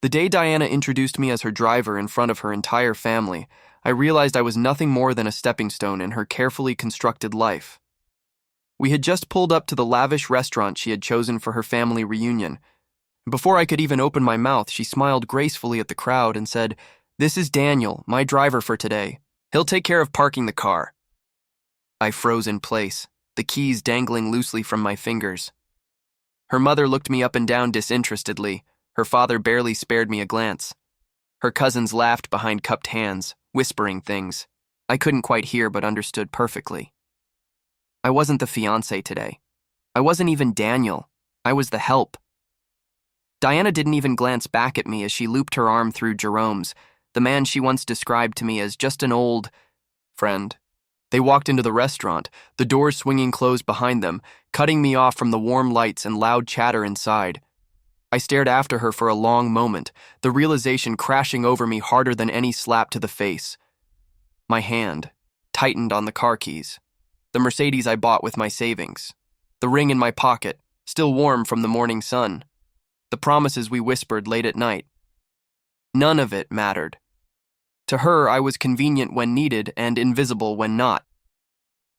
The day Diana introduced me as her driver in front of her entire family, I realized I was nothing more than a stepping stone in her carefully constructed life. We had just pulled up to the lavish restaurant she had chosen for her family reunion. Before I could even open my mouth, she smiled gracefully at the crowd and said, "This is Daniel, my driver for today. He'll take care of parking the car." I froze in place, the keys dangling loosely from my fingers. Her mother looked me up and down disinterestedly. Her father barely spared me a glance. Her cousins laughed behind cupped hands, whispering things. I couldn't quite hear but understood perfectly. I wasn't the fiancé today. I wasn't even Daniel. I was the help. Diana didn't even glance back at me as she looped her arm through Jerome's, the man she once described to me as just an old friend. They walked into the restaurant, the doors swinging closed behind them, cutting me off from the warm lights and loud chatter inside. I stared after her for a long moment, the realization crashing over me harder than any slap to the face. My hand tightened on the car keys, the Mercedes I bought with my savings, the ring in my pocket, still warm from the morning sun, the promises we whispered late at night. None of it mattered. To her, I was convenient when needed and invisible when not.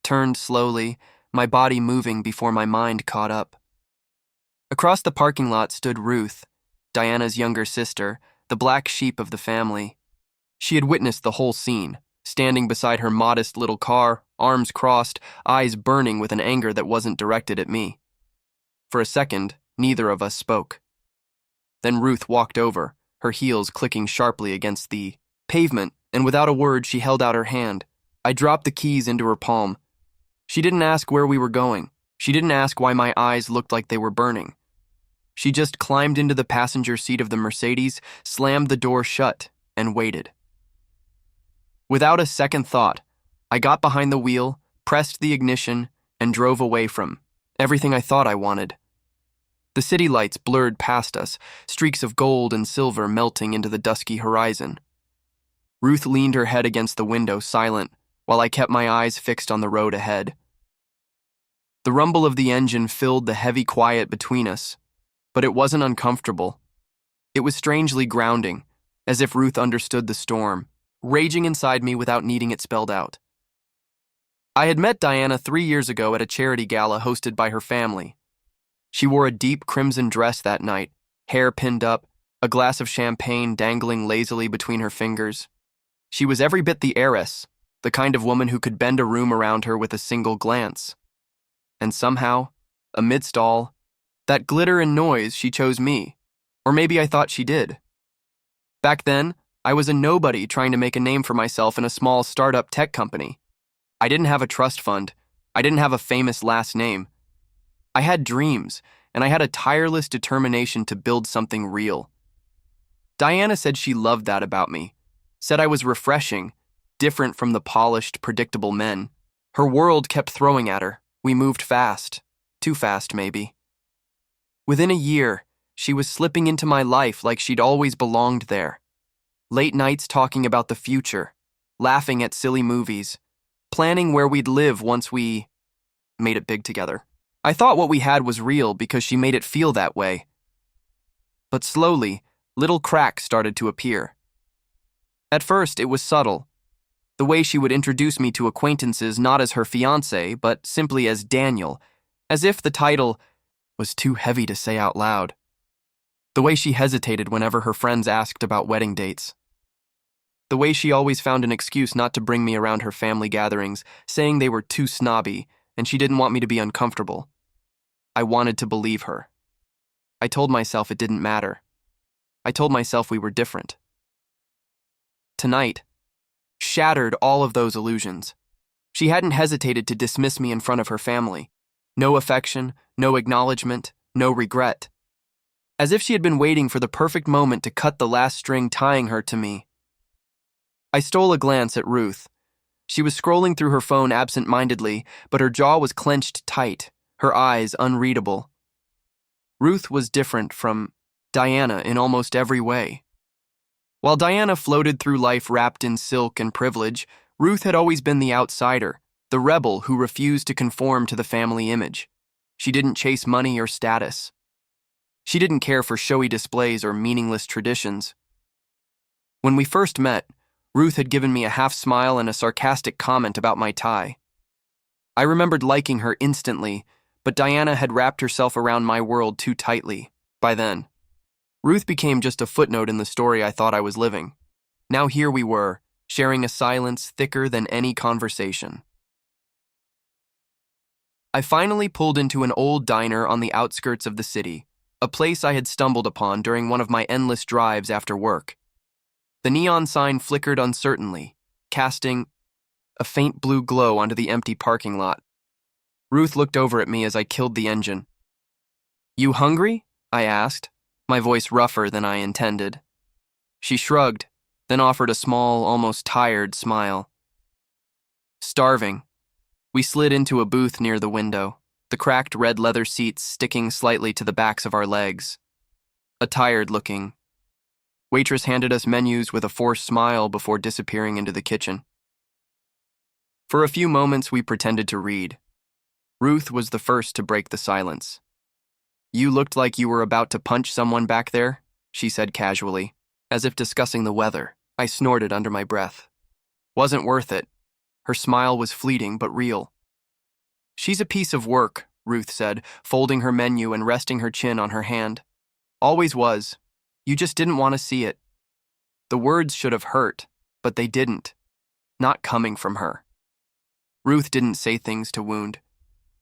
Turned slowly, my body moving before my mind caught up. Across the parking lot stood Ruth, Diana's younger sister, the black sheep of the family. She had witnessed the whole scene, standing beside her modest little car, arms crossed, eyes burning with an anger that wasn't directed at me. For a second, neither of us spoke. Then Ruth walked over, her heels clicking sharply against the pavement, and without a word she held out her hand. I dropped the keys into her palm. She didn't ask where we were going. She didn't ask why my eyes looked like they were burning. She just climbed into the passenger seat of the Mercedes, slammed the door shut, and waited. Without a second thought, I got behind the wheel, pressed the ignition, and drove away from everything I thought I wanted. The city lights blurred past us, streaks of gold and silver melting into the dusky horizon. Ruth leaned her head against the window, silent, while I kept my eyes fixed on the road ahead. The rumble of the engine filled the heavy quiet between us, but it wasn't uncomfortable. It was strangely grounding, as if Ruth understood the storm, raging inside me without needing it spelled out. I had met Diana 3 years ago at a charity gala hosted by her family. She wore a deep crimson dress that night, hair pinned up, a glass of champagne dangling lazily between her fingers. She was every bit the heiress, the kind of woman who could bend a room around her with a single glance. And somehow, amidst all that glitter and noise, she chose me. Or maybe I thought she did. Back then, I was a nobody trying to make a name for myself in a small startup tech company. I didn't have a trust fund. I didn't have a famous last name. I had dreams, and I had a tireless determination to build something real. Diana said she loved that about me, said I was refreshing, different from the polished, predictable men. Her world kept throwing at her. We moved fast. Too fast, maybe. Within a year, she was slipping into my life like she'd always belonged there. Late nights talking about the future, laughing at silly movies, planning where we'd live once we made it big together. I thought what we had was real because she made it feel that way. But slowly, little cracks started to appear. At first, it was subtle. The way she would introduce me to acquaintances not as her fiancé, but simply as Daniel, as if the title was too heavy to say out loud. The way she hesitated whenever her friends asked about wedding dates. The way she always found an excuse not to bring me around her family gatherings, saying they were too snobby and she didn't want me to be uncomfortable. I wanted to believe her. I told myself it didn't matter. I told myself we were different. Tonight shattered all of those illusions. She hadn't hesitated to dismiss me in front of her family. No affection, no acknowledgement, no regret. As if she had been waiting for the perfect moment to cut the last string tying her to me. I stole a glance at Ruth. She was scrolling through her phone absent-mindedly, but her jaw was clenched tight, her eyes unreadable. Ruth was different from Diana in almost every way. While Diana floated through life wrapped in silk and privilege, Ruth had always been the outsider, the rebel who refused to conform to the family image. She didn't chase money or status. She didn't care for showy displays or meaningless traditions. When we first met, Ruth had given me a half smile and a sarcastic comment about my tie. I remembered liking her instantly, but Diana had wrapped herself around my world too tightly. By then, Ruth became just a footnote in the story I thought I was living. Now here we were, sharing a silence thicker than any conversation. I finally pulled into an old diner on the outskirts of the city, a place I had stumbled upon during one of my endless drives after work. The neon sign flickered uncertainly, casting a faint blue glow onto the empty parking lot. Ruth looked over at me as I killed the engine. "You hungry?" I asked, my voice rougher than I intended. She shrugged, then offered a small, almost tired smile. "Starving." We slid into a booth near the window, the cracked red leather seats sticking slightly to the backs of our legs. A tired-looking waitress handed us menus with a forced smile before disappearing into the kitchen. For a few moments, we pretended to read. Ruth was the first to break the silence. "You looked like you were about to punch someone back there," she said casually, as if discussing the weather. I snorted under my breath. "Wasn't worth it." Her smile was fleeting but real. "She's a piece of work," Ruth said, folding her menu and resting her chin on her hand. "Always was. You just didn't want to see it." The words should have hurt, but they didn't. Not coming from her. Ruth didn't say things to wound.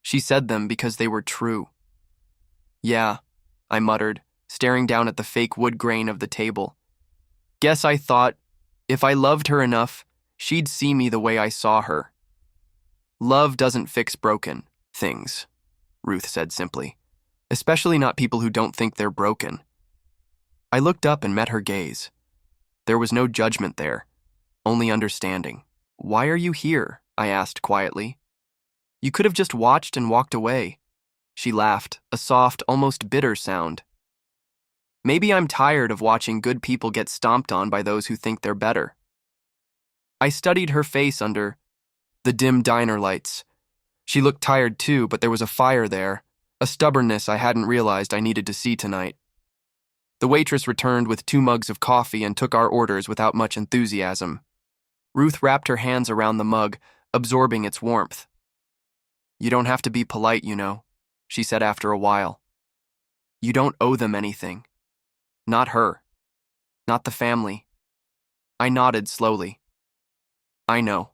She said them because they were true. "Yeah," I muttered, staring down at the fake wood grain of the table. "Guess I thought, if I loved her enough, she'd see me the way I saw her." "Love doesn't fix broken things," Ruth said simply. "Especially not people who don't think they're broken." I looked up and met her gaze. There was no judgment there, only understanding. "Why are you here?" I asked quietly. "You could have just watched and walked away." She laughed, a soft, almost bitter sound. "Maybe I'm tired of watching good people get stomped on by those who think they're better." I studied her face under the dim diner lights. She looked tired too, but there was a fire there, a stubbornness I hadn't realized I needed to see tonight. The waitress returned with 2 mugs of coffee and took our orders without much enthusiasm. Ruth wrapped her hands around the mug, absorbing its warmth. "You don't have to be polite, you know," she said after a while. "You don't owe them anything. Not her. Not the family." I nodded slowly. "I know.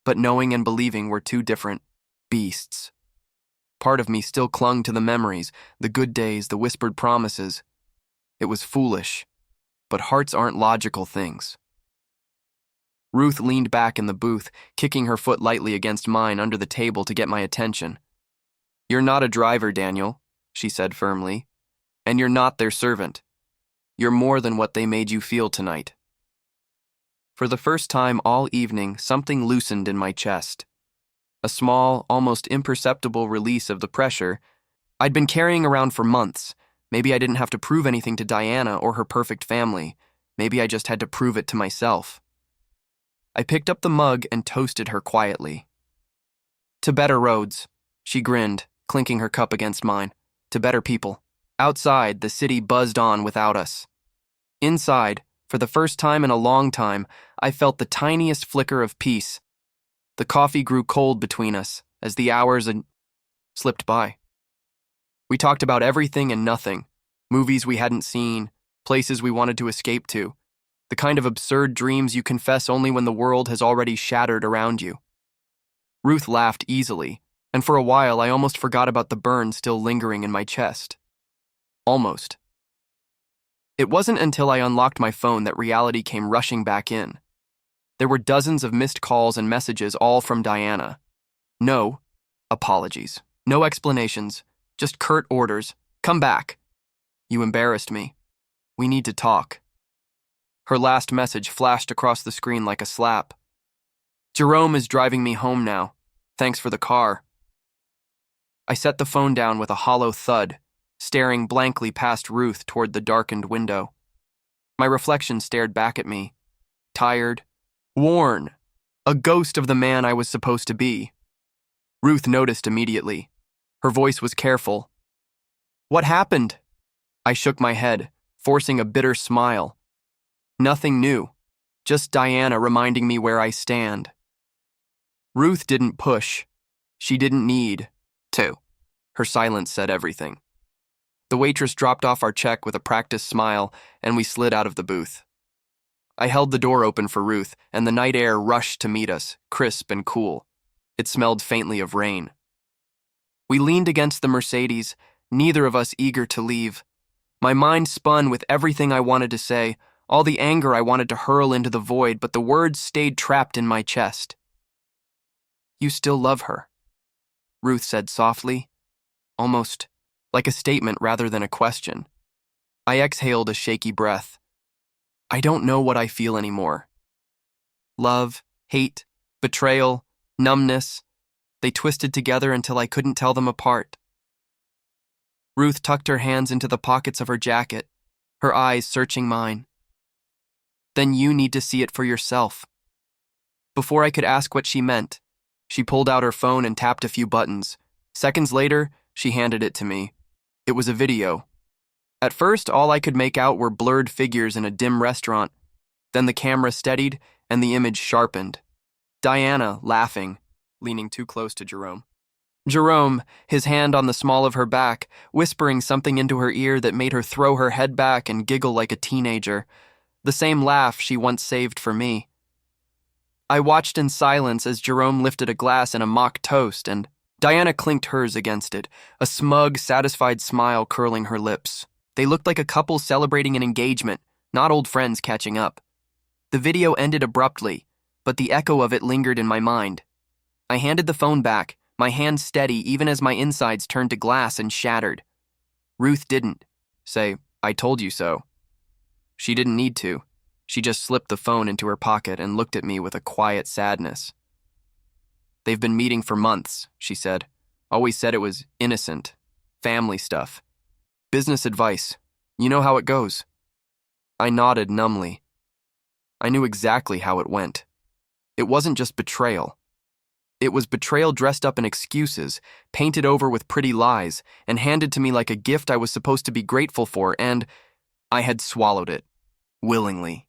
But knowing and believing were 2 different beasts." Part of me still clung to the memories, the good days, the whispered promises. It was foolish, but hearts aren't logical things. Ruth leaned back in the booth, kicking her foot lightly against mine under the table to get my attention. "You're not a driver, Daniel," she said firmly, "and you're not their servant. You're more than what they made you feel tonight." For the first time all evening, something loosened in my chest. A small, almost imperceptible release of the pressure I'd been carrying around for months. Maybe I didn't have to prove anything to Diana or her perfect family. Maybe I just had to prove it to myself. I picked up the mug and toasted her quietly. "To better roads," she grinned, clinking her cup against mine. "To better people." Outside, the city buzzed on without us. Inside, for the first time in a long time, I felt the tiniest flicker of peace. The coffee grew cold between us as the hours slipped by. We talked about everything and nothing. Movies we hadn't seen, places we wanted to escape to, the kind of absurd dreams you confess only when the world has already shattered around you. Ruth laughed easily, and for a while I almost forgot about the burn still lingering in my chest. Almost. It wasn't until I unlocked my phone that reality came rushing back in. There were dozens of missed calls and messages, all from Diana. No apologies, no explanations, just curt orders. "Come back. You embarrassed me. We need to talk." Her last message flashed across the screen like a slap. "Jerome is driving me home now. Thanks for the car." I set the phone down with a hollow thud, staring blankly past Ruth toward the darkened window. My reflection stared back at me, tired, worn, a ghost of the man I was supposed to be. Ruth noticed immediately. Her voice was careful. "What happened?" I shook my head, forcing a bitter smile. Nothing new, just Diana reminding me where I stand. Ruth didn't push. She didn't need to. Her silence said everything. The waitress dropped off our check with a practiced smile, and we slid out of the booth. I held the door open for Ruth, and the night air rushed to meet us, crisp and cool. It smelled faintly of rain. We leaned against the Mercedes, neither of us eager to leave. My mind spun with everything I wanted to say, all the anger I wanted to hurl into the void, but the words stayed trapped in my chest. "You still love her," Ruth said softly, almost like a statement rather than a question. I exhaled a shaky breath. I don't know what I feel anymore. Love, hate, betrayal, numbness, they twisted together until I couldn't tell them apart. Ruth tucked her hands into the pockets of her jacket, her eyes searching mine. "Then you need to see it for yourself." Before I could ask what she meant, she pulled out her phone and tapped a few buttons. Seconds later, she handed it to me. It was a video. At first, all I could make out were blurred figures in a dim restaurant. Then the camera steadied and the image sharpened. Diana, laughing, leaning too close to Jerome. Jerome, his hand on the small of her back, whispering something into her ear that made her throw her head back and giggle like a teenager. The same laugh she once saved for me. I watched in silence as Jerome lifted a glass in a mock toast, and Diana clinked hers against it, a smug, satisfied smile curling her lips. They looked like a couple celebrating an engagement, not old friends catching up. The video ended abruptly, but the echo of it lingered in my mind. I handed the phone back, my hand steady even as my insides turned to glass and shattered. Ruth didn't say, "I told you so." She didn't need to. She just slipped the phone into her pocket and looked at me with a quiet sadness. "They've been meeting for months," she said. "Always said it was innocent. Family stuff. Business advice. You know how it goes." I nodded numbly. I knew exactly how it went. It wasn't just betrayal. It was betrayal dressed up in excuses, painted over with pretty lies, and handed to me like a gift I was supposed to be grateful for, and I had swallowed it. Willingly.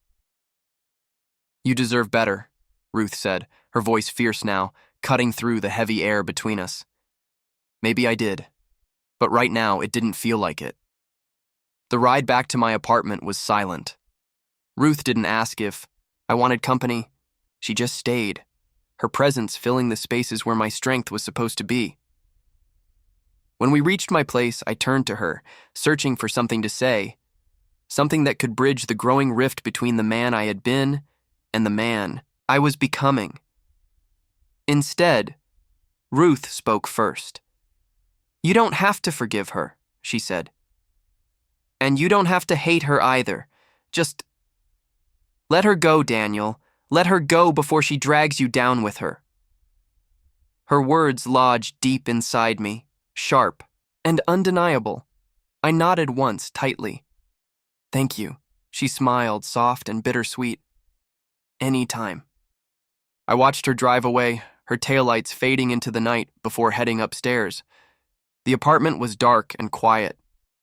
"You deserve better," Ruth said, her voice fierce now, cutting through the heavy air between us. Maybe I did, but right now it didn't feel like it. The ride back to my apartment was silent. Ruth didn't ask if I wanted company. She just stayed, her presence filling the spaces where my strength was supposed to be. When we reached my place, I turned to her, searching for something to say, something that could bridge the growing rift between the man I had been and the man I was becoming. Instead, Ruth spoke first. "You don't have to forgive her," she said. "And you don't have to hate her either. Just let her go, Daniel. Let her go before she drags you down with her." Her words lodged deep inside me, sharp and undeniable. I nodded once tightly. "Thank you," she smiled, soft and bittersweet. "Anytime." I watched her drive away, her taillights fading into the night before heading upstairs. The apartment was dark and quiet,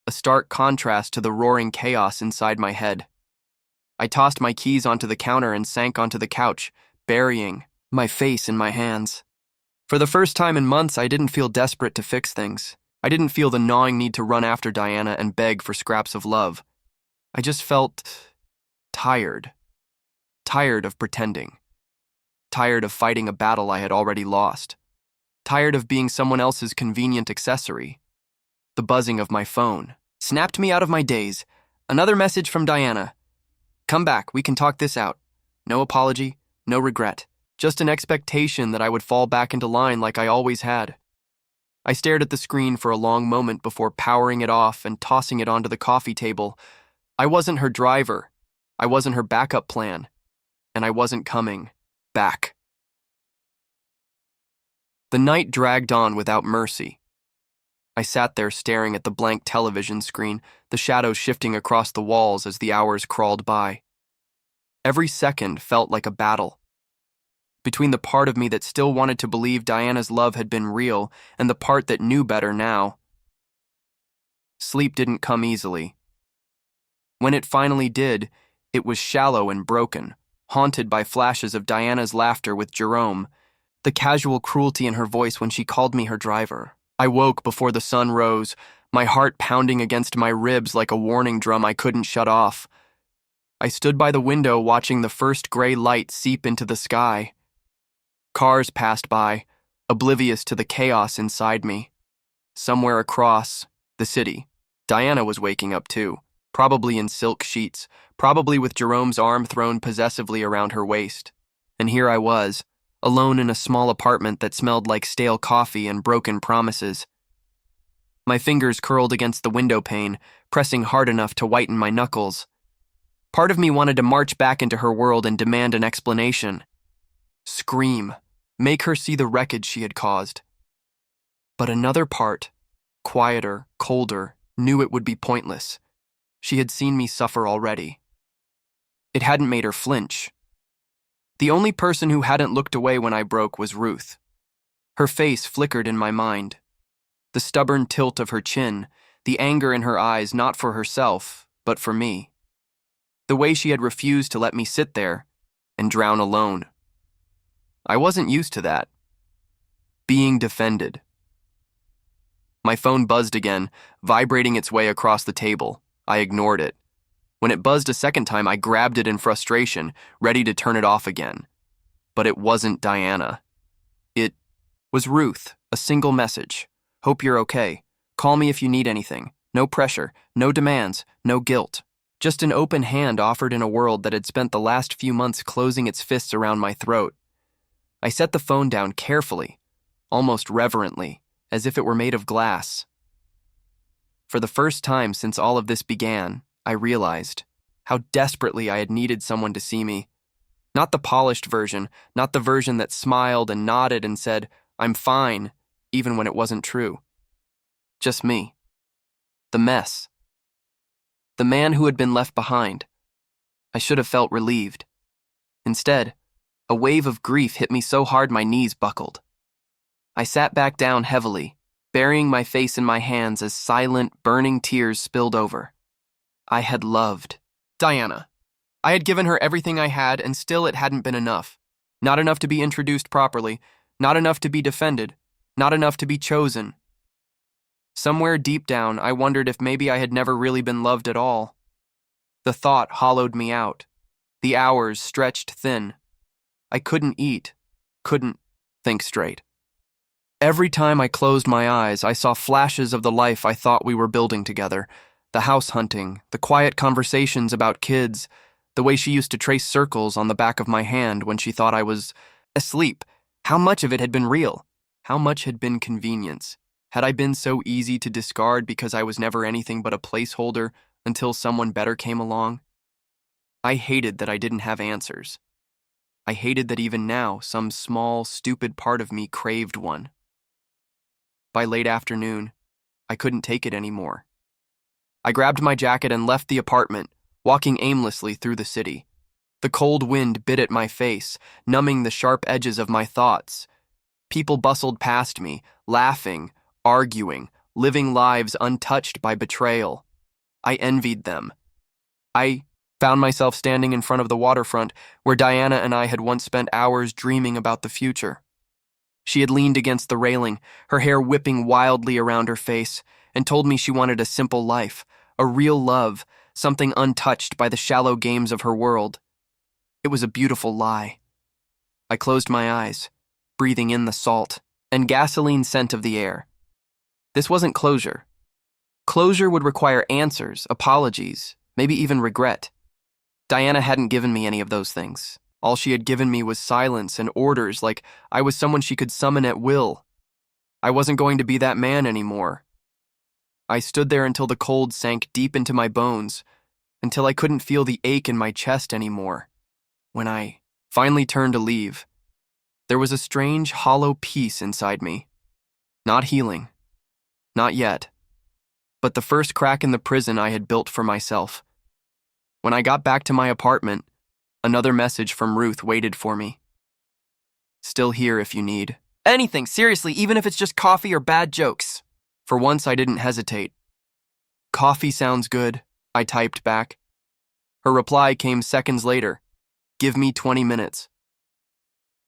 a stark contrast to the roaring chaos inside my head. I tossed my keys onto the counter and sank onto the couch, burying my face in my hands. For the first time in months, I didn't feel desperate to fix things. I didn't feel the gnawing need to run after Diana and beg for scraps of love. I just felt tired. Tired of pretending. Tired of fighting a battle I had already lost. Tired of being someone else's convenient accessory. The buzzing of my phone snapped me out of my daze. Another message from Diana. "Come back, we can talk this out." No apology, no regret. Just an expectation that I would fall back into line like I always had. I stared at the screen for a long moment before powering it off and tossing it onto the coffee table. I wasn't her driver. I wasn't her backup plan. And I wasn't coming back. The night dragged on without mercy. I sat there staring at the blank television screen, the shadows shifting across the walls as the hours crawled by. Every second felt like a battle. Between the part of me that still wanted to believe Diana's love had been real and the part that knew better now. Sleep didn't come easily. When it finally did, it was shallow and broken, haunted by flashes of Diana's laughter with Jerome, the casual cruelty in her voice when she called me her driver. I woke before the sun rose, my heart pounding against my ribs like a warning drum I couldn't shut off. I stood by the window watching the first gray light seep into the sky. Cars passed by, oblivious to the chaos inside me. Somewhere across the city, Diana was waking up too, probably in silk sheets, probably with Jerome's arm thrown possessively around her waist. And here I was, alone in a small apartment that smelled like stale coffee and broken promises. My fingers curled against the window pane, pressing hard enough to whiten my knuckles. Part of me wanted to march back into her world and demand an explanation. Scream, make her see the wreckage she had caused. But another part, quieter, colder, knew it would be pointless. She had seen me suffer already. It hadn't made her flinch. The only person who hadn't looked away when I broke was Ruth. Her face flickered in my mind. The stubborn tilt of her chin, the anger in her eyes not for herself, but for me. The way she had refused to let me sit there and drown alone. I wasn't used to that. Being defended. My phone buzzed again, vibrating its way across the table. I ignored it. When it buzzed a second time, I grabbed it in frustration, ready to turn it off again. But it wasn't Diana. It was Ruth, a single message. Hope you're okay. Call me if you need anything. No pressure, no demands, no guilt. Just an open hand offered in a world that had spent the last few months closing its fists around my throat. I set the phone down carefully, almost reverently, as if it were made of glass. For the first time since all of this began, I realized how desperately I had needed someone to see me. Not the polished version, not the version that smiled and nodded and said, "I'm fine," even when it wasn't true. Just me. The mess. The man who had been left behind. I should have felt relieved. Instead, a wave of grief hit me so hard my knees buckled. I sat back down heavily, burying my face in my hands as silent, burning tears spilled over. I had loved Diana. I had given her everything I had, and still it hadn't been enough. Not enough to be introduced properly, not enough to be defended, not enough to be chosen. Somewhere deep down, I wondered if maybe I had never really been loved at all. The thought hollowed me out. The hours stretched thin. I couldn't eat, couldn't think straight. Every time I closed my eyes, I saw flashes of the life I thought we were building together. The house hunting, the quiet conversations about kids, the way she used to trace circles on the back of my hand when she thought I was asleep. How much of it had been real? How much had been convenience? Had I been so easy to discard because I was never anything but a placeholder until someone better came along? I hated that I didn't have answers. I hated that even now, some small, stupid part of me craved one. By late afternoon, I couldn't take it anymore. I grabbed my jacket and left the apartment, walking aimlessly through the city. The cold wind bit at my face, numbing the sharp edges of my thoughts. People bustled past me, laughing, arguing, living lives untouched by betrayal. I envied them. I found myself standing in front of the waterfront where Diana and I had once spent hours dreaming about the future. She had leaned against the railing, her hair whipping wildly around her face, and told me she wanted a simple life, a real love, something untouched by the shallow games of her world. It was a beautiful lie. I closed my eyes, breathing in the salt and gasoline scent of the air. This wasn't closure. Closure would require answers, apologies, maybe even regret. Diana hadn't given me any of those things. All she had given me was silence and orders, like I was someone she could summon at will. I wasn't going to be that man anymore. I stood there until the cold sank deep into my bones, until I couldn't feel the ache in my chest anymore. When I finally turned to leave, there was a strange, hollow peace inside me. Not healing. Not yet. But the first crack in the prison I had built for myself. When I got back to my apartment, another message from Ruth waited for me. Still here if you need. Anything, seriously, even if it's just coffee or bad jokes. For once, I didn't hesitate. Coffee sounds good, I typed back. Her reply came seconds later. Give me 20 minutes.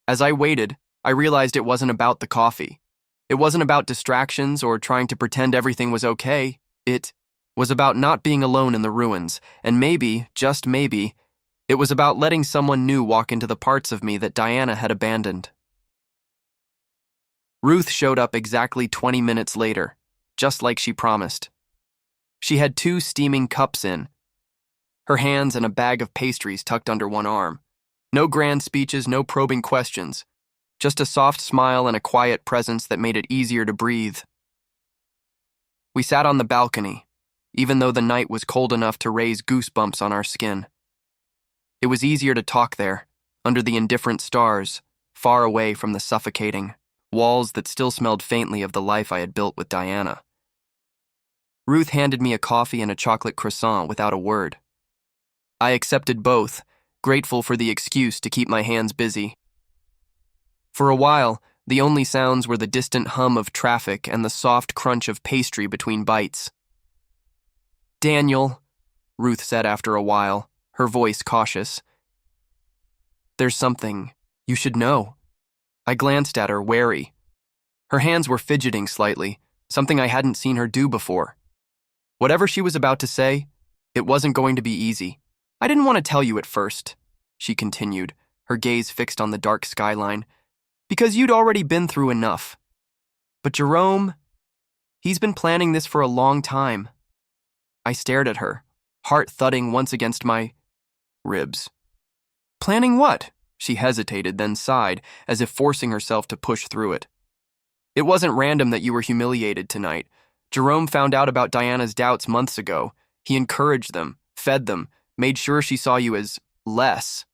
As I waited, I realized it wasn't about the coffee. It wasn't about distractions or trying to pretend everything was okay. It was about not being alone in the ruins, and maybe, just maybe, it was about letting someone new walk into the parts of me that Diana had abandoned. Ruth showed up exactly 20 minutes later, just like she promised. She had 2 steaming cups in, her hands and a bag of pastries tucked under one arm. No grand speeches, no probing questions, just a soft smile and a quiet presence that made it easier to breathe. We sat on the balcony, even though the night was cold enough to raise goosebumps on our skin. It was easier to talk there, under the indifferent stars, far away from the suffocating walls that still smelled faintly of the life I had built with Diana. Ruth handed me a coffee and a chocolate croissant without a word. I accepted both, grateful for the excuse to keep my hands busy. For a while, the only sounds were the distant hum of traffic and the soft crunch of pastry between bites. Daniel, Ruth said after a while, her voice cautious. There's something you should know. I glanced at her, wary. Her hands were fidgeting slightly, something I hadn't seen her do before. Whatever she was about to say, it wasn't going to be easy. I didn't want to tell you at first, she continued, her gaze fixed on the dark skyline, because you'd already been through enough. But Jerome, he's been planning this for a long time. I stared at her, heart thudding once against my ribs. Planning what? She hesitated, then sighed, as if forcing herself to push through it. It wasn't random that you were humiliated tonight. Jerome found out about Diana's doubts months ago. He encouraged them, fed them, made sure she saw you as less.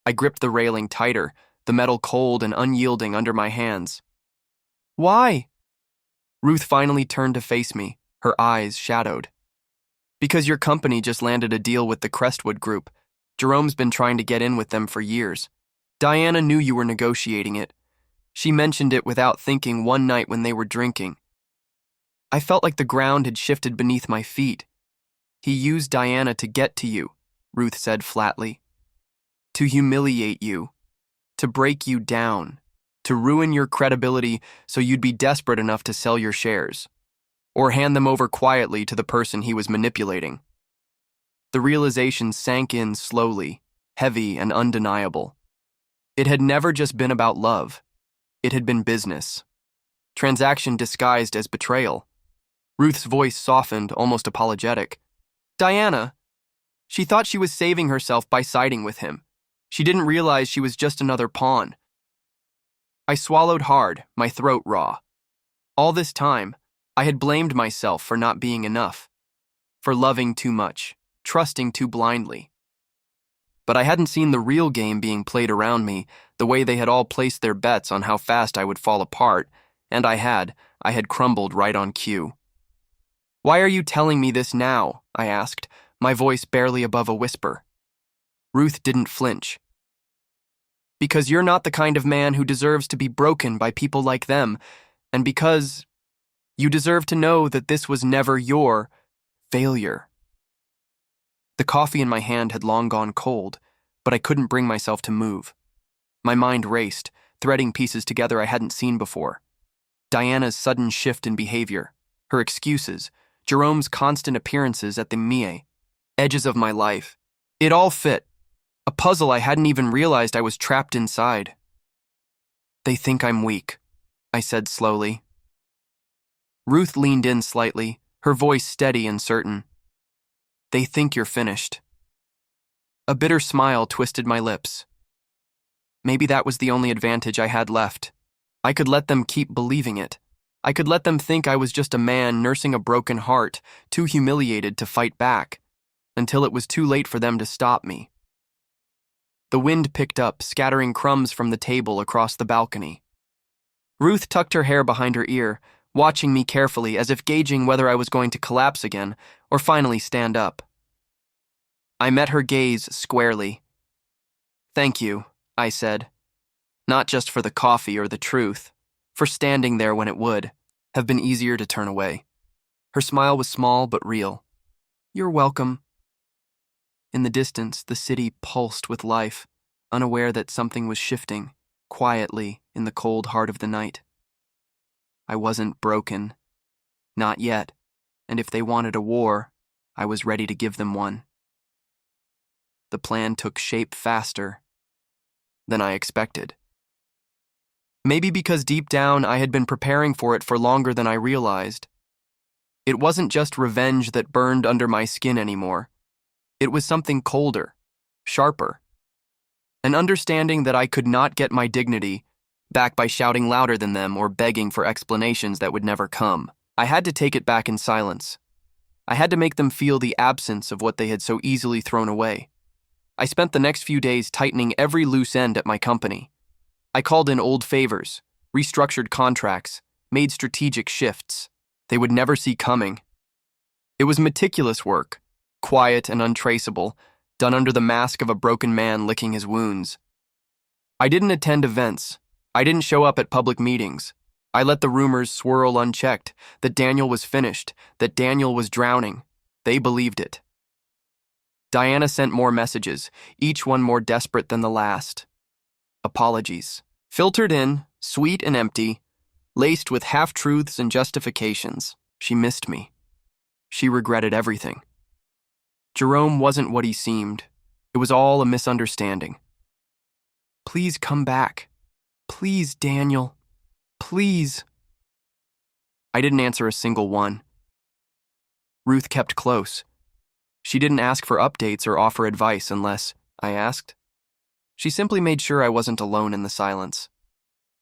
I gripped the railing tighter, the metal cold and unyielding under my hands. Why? Ruth finally turned to face me, her eyes shadowed. Because your company just landed a deal with the Crestwood Group. Jerome's been trying to get in with them for years. Diana knew you were negotiating it. She mentioned it without thinking one night when they were drinking. I felt like the ground had shifted beneath my feet. He used Diana to get to you, Ruth said flatly. To humiliate you. To break you down. To ruin your credibility so you'd be desperate enough to sell your shares. Or hand them over quietly to the person he was manipulating. The realization sank in slowly, heavy and undeniable. It had never just been about love. It had been business. Transaction disguised as betrayal. Ruth's voice softened, almost apologetic. Diana. She thought she was saving herself by siding with him. She didn't realize she was just another pawn. I swallowed hard, my throat raw. All this time, I had blamed myself for not being enough. For loving too much, trusting too blindly. But I hadn't seen the real game being played around me, the way they had all placed their bets on how fast I would fall apart, and I had crumbled right on cue. Why are you telling me this now? I asked, my voice barely above a whisper. Ruth didn't flinch. Because you're not the kind of man who deserves to be broken by people like them, and because you deserve to know that this was never your failure. The coffee in my hand had long gone cold, but I couldn't bring myself to move. My mind raced, threading pieces together I hadn't seen before. Diana's sudden shift in behavior, her excuses, Jerome's constant appearances at the Mie, edges of my life. It all fit. A puzzle I hadn't even realized I was trapped inside. They think I'm weak, I said slowly. Ruth leaned in slightly, her voice steady and certain. They think you're finished. A bitter smile twisted my lips. Maybe that was the only advantage I had left. I could let them keep believing it. I could let them think I was just a man nursing a broken heart, too humiliated to fight back, until it was too late for them to stop me. The wind picked up, scattering crumbs from the table across the balcony. Ruth tucked her hair behind her ear, watching me carefully as if gauging whether I was going to collapse again or finally stand up. I met her gaze squarely. Thank you, I said. Not just for the coffee or the truth, for standing there when it would have been easier to turn away. Her smile was small but real. You're welcome. In the distance, the city pulsed with life, unaware that something was shifting, quietly, in the cold heart of the night. I wasn't broken. Not yet. And if they wanted a war, I was ready to give them one. The plan took shape faster than I expected. Maybe because deep down I had been preparing for it for longer than I realized. It wasn't just revenge that burned under my skin anymore. It was something colder, sharper. An understanding that I could not get my dignity back by shouting louder than them or begging for explanations that would never come. I had to take it back in silence. I had to make them feel the absence of what they had so easily thrown away. I spent the next few days tightening every loose end at my company. I called in old favors, restructured contracts, made strategic shifts they would never see coming. It was meticulous work, quiet and untraceable, done under the mask of a broken man licking his wounds. I didn't attend events. I didn't show up at public meetings. I let the rumors swirl unchecked, that Daniel was finished, that Daniel was drowning. They believed it. Diana sent more messages, each one more desperate than the last. Apologies. Filtered in, sweet and empty, laced with half-truths and justifications. She missed me. She regretted everything. Jerome wasn't what he seemed. It was all a misunderstanding. Please come back. Please, Daniel. Please. I didn't answer a single one. Ruth kept close. She didn't ask for updates or offer advice unless I asked. She simply made sure I wasn't alone in the silence.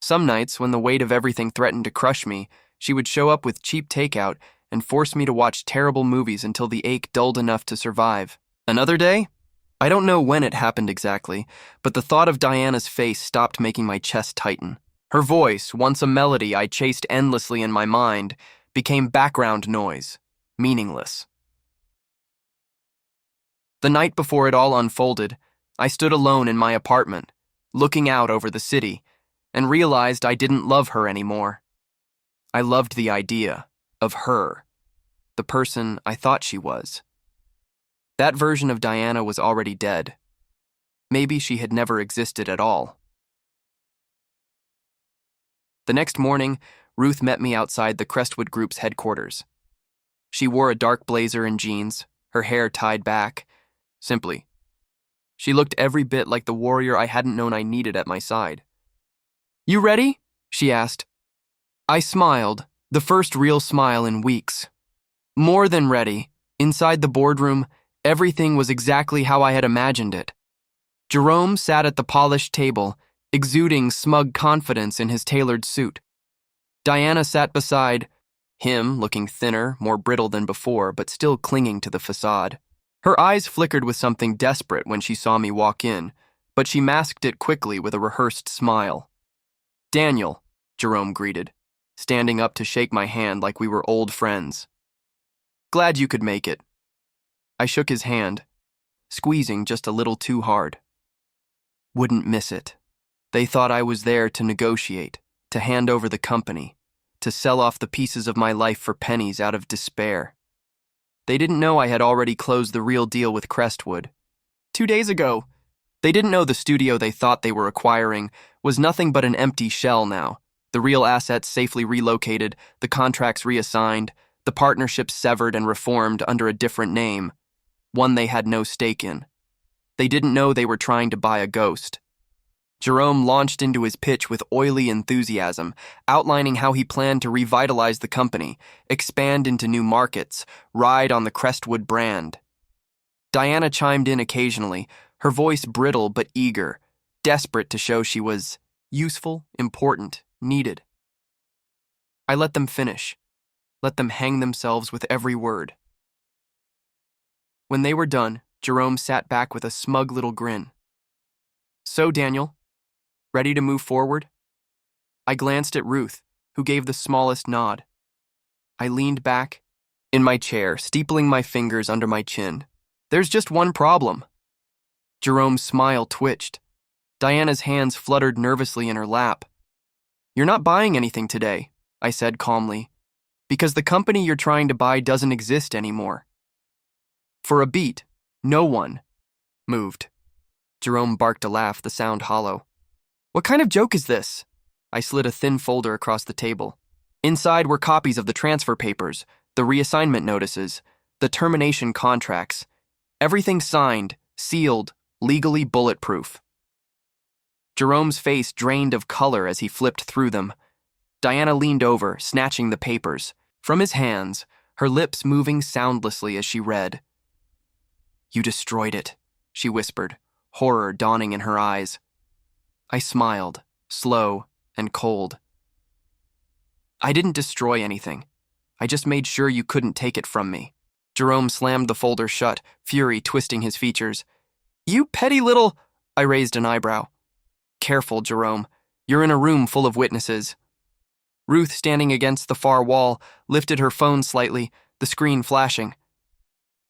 Some nights, when the weight of everything threatened to crush me, she would show up with cheap takeout and force me to watch terrible movies until the ache dulled enough to survive. Another day? I don't know when it happened exactly, but the thought of Diana's face stopped making my chest tighten. Her voice, once a melody I chased endlessly in my mind, became background noise, meaningless. The night before it all unfolded, I stood alone in my apartment, looking out over the city, and realized I didn't love her anymore. I loved the idea of her, the person I thought she was. That version of Diana was already dead. Maybe she had never existed at all. The next morning, Ruth met me outside the Crestwood Group's headquarters. She wore a dark blazer and jeans, her hair tied back. Simply, she looked every bit like the warrior I hadn't known I needed at my side. "You ready?" she asked. I smiled, the first real smile in weeks. More than ready. Inside the boardroom, everything was exactly how I had imagined it. Jerome sat at the polished table, exuding smug confidence in his tailored suit. Diana sat beside him, looking thinner, more brittle than before, but still clinging to the facade. Her eyes flickered with something desperate when she saw me walk in, but she masked it quickly with a rehearsed smile. "Daniel," Jerome greeted, standing up to shake my hand like we were old friends. "Glad you could make it." I shook his hand, squeezing just a little too hard. Wouldn't miss it. They thought I was there to negotiate, to hand over the company, to sell off the pieces of my life for pennies out of despair. They didn't know I had already closed the real deal with Crestwood. 2 days ago. They didn't know the studio they thought they were acquiring was nothing but an empty shell now. The real assets safely relocated, the contracts reassigned, the partnerships severed and reformed under a different name, one they had no stake in. They didn't know they were trying to buy a ghost. Jerome launched into his pitch with oily enthusiasm, outlining how he planned to revitalize the company, expand into new markets, ride on the Crestwood brand. Diana chimed in occasionally, her voice brittle but eager, desperate to show she was useful, important, needed. I let them finish, let them hang themselves with every word. When they were done, Jerome sat back with a smug little grin. "So, Daniel, ready to move forward?" I glanced at Ruth, who gave the smallest nod. I leaned back in my chair, steepling my fingers under my chin. "There's just one problem." Jerome's smile twitched. Diana's hands fluttered nervously in her lap. "You're not buying anything today," I said calmly, "because the company you're trying to buy doesn't exist anymore." For a beat, no one, Moved. Jerome barked a laugh, the sound hollow. What kind of joke is this? I slid a thin folder across the table. Inside were copies of the transfer papers, the reassignment notices, the termination contracts. Everything signed, sealed, legally bulletproof. Jerome's face drained of color as he flipped through them. Diana leaned over, snatching the papers from his hands, her lips moving soundlessly as she read. You destroyed it, she whispered, horror dawning in her eyes. I smiled, slow and cold. I didn't destroy anything. I just made sure you couldn't take it from me. Jerome slammed the folder shut, fury twisting his features. You petty little... I raised an eyebrow. Careful, Jerome. You're in a room full of witnesses. Ruth, standing against the far wall, lifted her phone slightly, the screen flashing.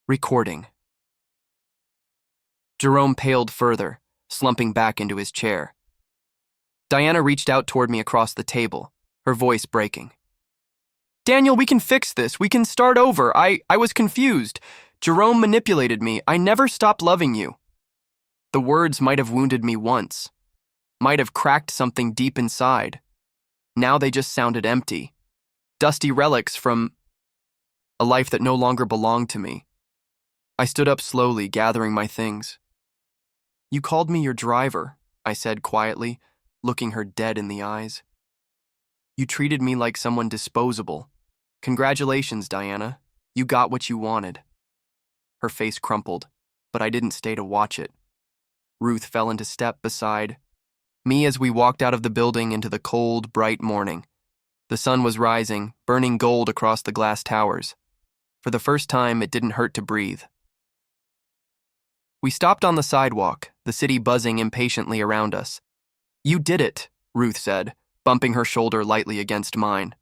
Recording. Jerome paled further, slumping back into his chair. Diana reached out toward me across the table, her voice breaking. Daniel, we can fix this. We can start over. I was confused. Jerome manipulated me. I never stopped loving you. The words might have wounded me once, might have cracked something deep inside. Now they just sounded empty, dusty relics from a life that no longer belonged to me. I stood up slowly, gathering my things. You called me your driver, I said quietly, looking her dead in the eyes. You treated me like someone disposable. Congratulations, Diana. You got what you wanted. Her face crumpled, but I didn't stay to watch it. Ruth fell into step beside me as we walked out of the building into the cold, bright morning. The sun was rising, burning gold across the glass towers. For the first time, it didn't hurt to breathe. We stopped on the sidewalk, the city buzzing impatiently around us. You did it, Ruth said, bumping her shoulder lightly against mine.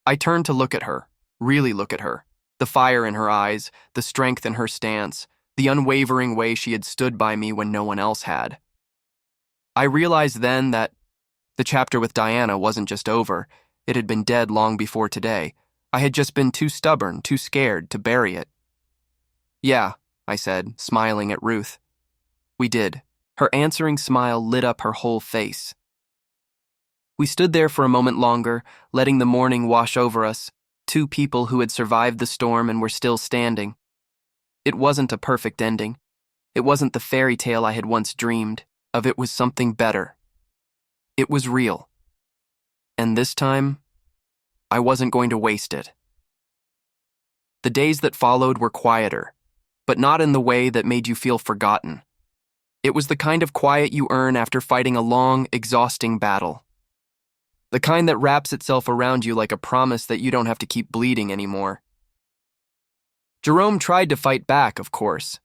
I turned to look at her, really look at her. The fire in her eyes, the strength in her stance, the unwavering way she had stood by me when no one else had. I realized then that the chapter with Diana wasn't just over. It had been dead long before today. I had just been too stubborn, too scared to bury it. Yeah, I said, smiling at Ruth. We did. Her answering smile lit up her whole face. We stood there for a moment longer, letting the morning wash over us, two people who had survived the storm and were still standing. It wasn't a perfect ending. It wasn't the fairy tale I had once dreamed. Of it was something better. It was real. And this time, I wasn't going to waste it. The days that followed were quieter, but not in the way that made you feel forgotten. It was the kind of quiet you earn after fighting a long, exhausting battle. The kind that wraps itself around you like a promise that you don't have to keep bleeding anymore. Jerome tried to fight back, of course.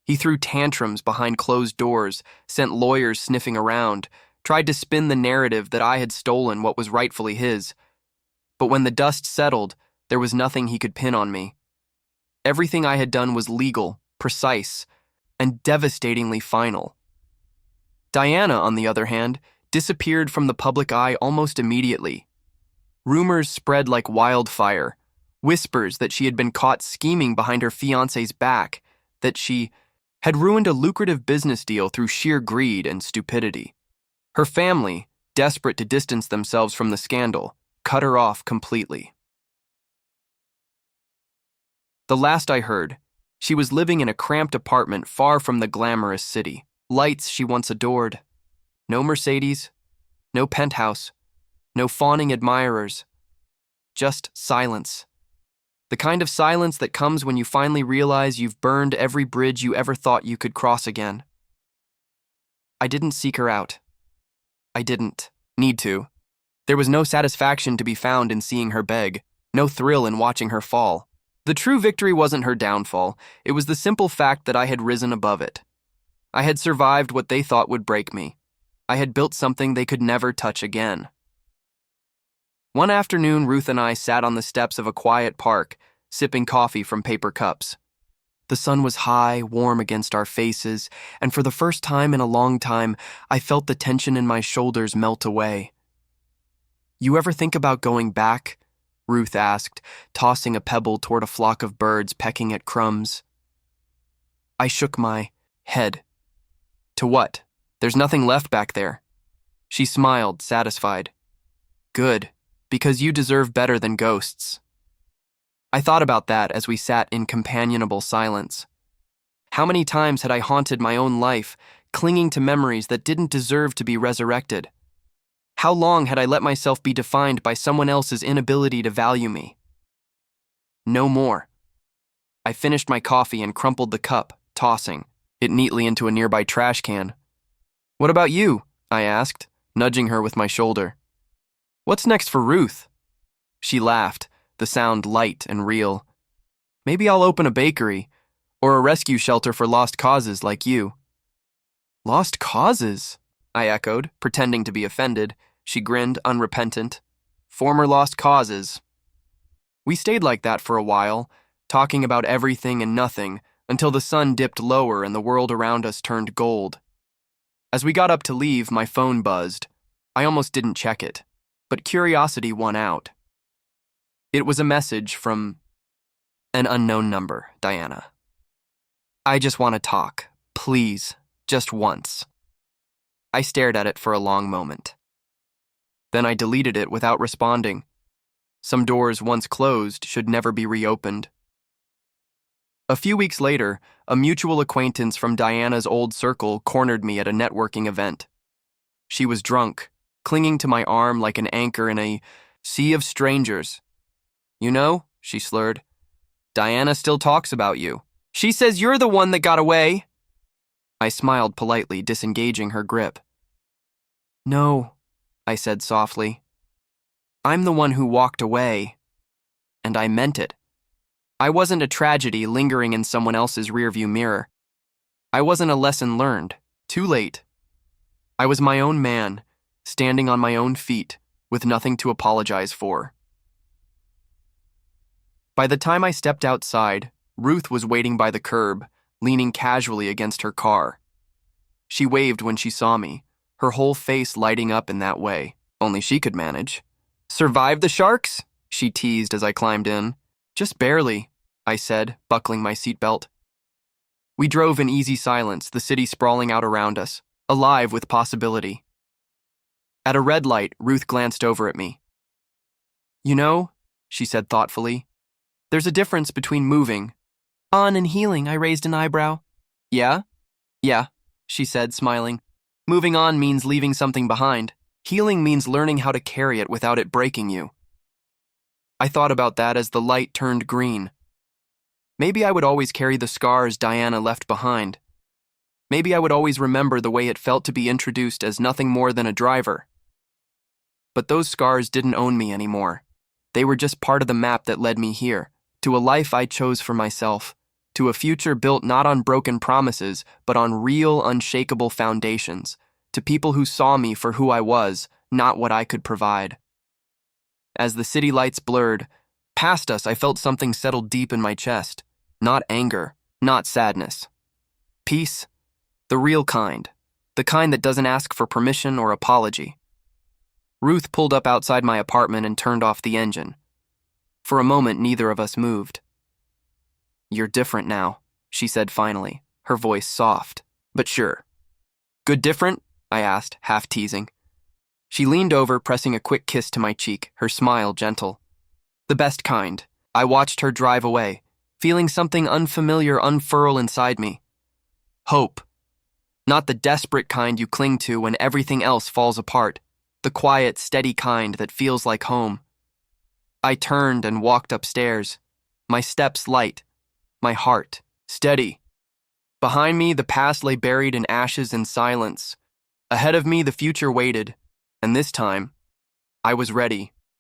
He threw tantrums behind closed doors, sent lawyers sniffing around, tried to spin the narrative that I had stolen what was rightfully his. But when the dust settled, there was nothing he could pin on me. Everything I had done was legal, precise, and devastatingly final. Diana, on the other hand, disappeared from the public eye almost immediately. Rumors spread like wildfire, whispers that she had been caught scheming behind her fiancé's back, that she had ruined a lucrative business deal through sheer greed and stupidity. Her family, desperate to distance themselves from the scandal, cut her off completely. The last I heard, she was living in a cramped apartment far from the glamorous city. Lights she once adored. No Mercedes, no penthouse, no fawning admirers. Just silence. The kind of silence that comes when you finally realize you've burned every bridge you ever thought you could cross again. I didn't seek her out. I didn't need to. There was no satisfaction to be found in seeing her beg, no thrill in watching her fall. The true victory wasn't her downfall, it was the simple fact that I had risen above it. I had survived what they thought would break me. I had built something they could never touch again. One afternoon, Ruth and I sat on the steps of a quiet park, sipping coffee from paper cups. The sun was high, warm against our faces, and for the first time in a long time, I felt the tension in my shoulders melt away. You ever think about going back? Ruth asked, tossing a pebble toward a flock of birds pecking at crumbs. I shook my Head. To what? There's nothing left back there. She smiled, satisfied. Good, because you deserve better than ghosts. I thought about that as we sat in companionable silence. How many times had I haunted my own life, clinging to memories that didn't deserve to be resurrected? How long had I let myself be defined by someone else's inability to value me? No more. I finished my coffee and crumpled the cup, tossing it neatly into a nearby trash can. What about you? I asked, nudging her with my shoulder. What's next for Ruth? She laughed, the sound light and real. Maybe I'll open a bakery, or a rescue shelter for lost causes like you. Lost causes? I echoed, pretending to be offended. She grinned, unrepentant. Former lost causes. We stayed like that for a while, talking about everything and nothing, until the sun dipped lower and the world around us turned gold. As we got up to leave, my phone buzzed. I almost didn't check it, but curiosity won out. It was a message from an unknown number, Diana. I just want to talk, please, just once. I stared at it for a long moment. Then I deleted it without responding. Some doors once closed should never be reopened. A few weeks later, a mutual acquaintance from Diana's old circle cornered me at a networking event. She was drunk, clinging to my arm like an anchor in a sea of strangers. You know, she slurred, Diana still talks about you. She says you're the one that got away. I smiled politely, disengaging her grip. No, I said softly. I'm the one who walked away. And I meant it. I wasn't a tragedy lingering in someone else's rearview mirror. I wasn't a lesson learned. Too late. I was my own man, standing on my own feet, with nothing to apologize for. By the time I stepped outside, Ruth was waiting by the curb, leaning casually against her car. She waved when she saw me, her whole face lighting up in that way. Only she could manage. Survive the sharks? She teased as I climbed in. Just barely, I said, buckling my seatbelt. We drove in easy silence, the city sprawling out around us, alive with possibility. At a red light, Ruth glanced over at me. You know, she said thoughtfully, there's a difference between moving on and healing. I raised an eyebrow. Yeah, she said, smiling. Moving on means leaving something behind. Healing means learning how to carry it without it breaking you. I thought about that as the light turned green. Maybe I would always carry the scars Diana left behind. Maybe I would always remember the way it felt to be introduced as nothing more than a driver. But those scars didn't own me anymore. They were just part of the map that led me here, to a life I chose for myself, to a future built not on broken promises, but on real, unshakable foundations, to people who saw me for who I was, not what I could provide. As the city lights blurred, past us I felt something settle deep in my chest. Not anger, not sadness. Peace, the real kind, the kind that doesn't ask for permission or apology. Ruth pulled up outside my apartment and turned off the engine. For a moment, neither of us moved. You're different now, she said finally, her voice soft, but sure. Good different? I asked, half teasing. She leaned over, pressing a quick kiss to my cheek, her smile gentle. The best kind. I watched her drive away, feeling something unfamiliar unfurl inside me. Hope. Not the desperate kind you cling to when everything else falls apart. The quiet, steady kind that feels like home. I turned and walked upstairs, my steps light, my heart steady. Behind me, the past lay buried in ashes and silence. Ahead of me, the future waited, and this time, I was ready.